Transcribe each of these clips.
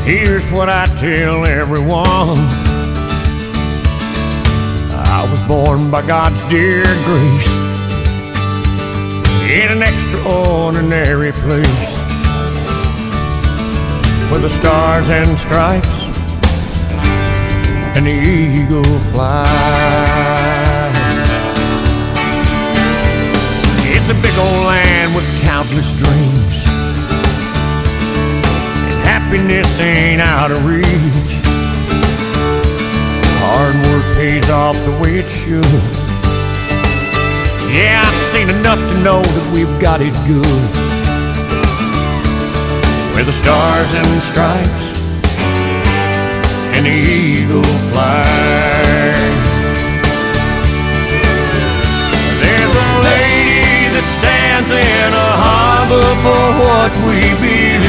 Here's what I tell everyone. I was born by God's dear grace in an extraordinary place where the stars and stripes and the eagle fly. It's a big old land with countless dreams, and happiness ain't out of reach. Hard work pays off the way it should. Yeah, I've seen enough to know that we've got it good, where the stars and stripes and the eagle fly. There's a lady that stands in a harbor for what we believe,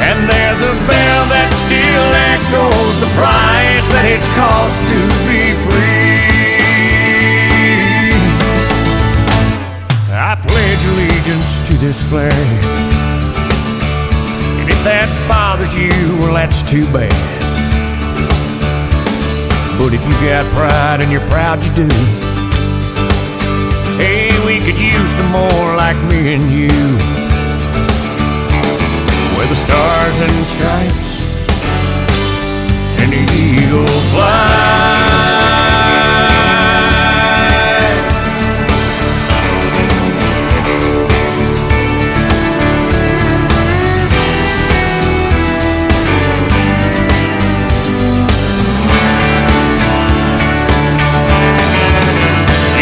and there's a bell that still echoes the price that it costs to be free. I pledge allegiance to this flag, and if that bothers you, well, that's too bad. But if you got pride and you're proud you do, hey, we could use some more like me and you, where the stars and stripes and the eagle fly.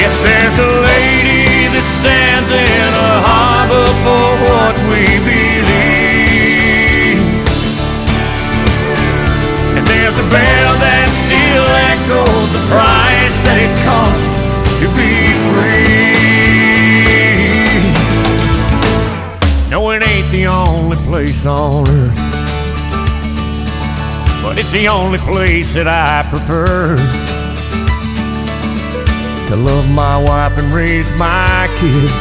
Yes, there's a lady that stands in a harbor for what we believe, and there's a bell that still echoes the price that it costs to be free. No, it ain't the only place on earth, but it's the only place that I prefer to love my wife and raise my kids,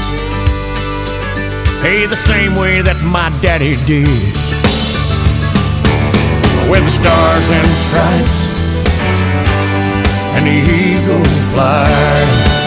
hey, the same way that my daddy did, where the stars and stripes and the eagle fly.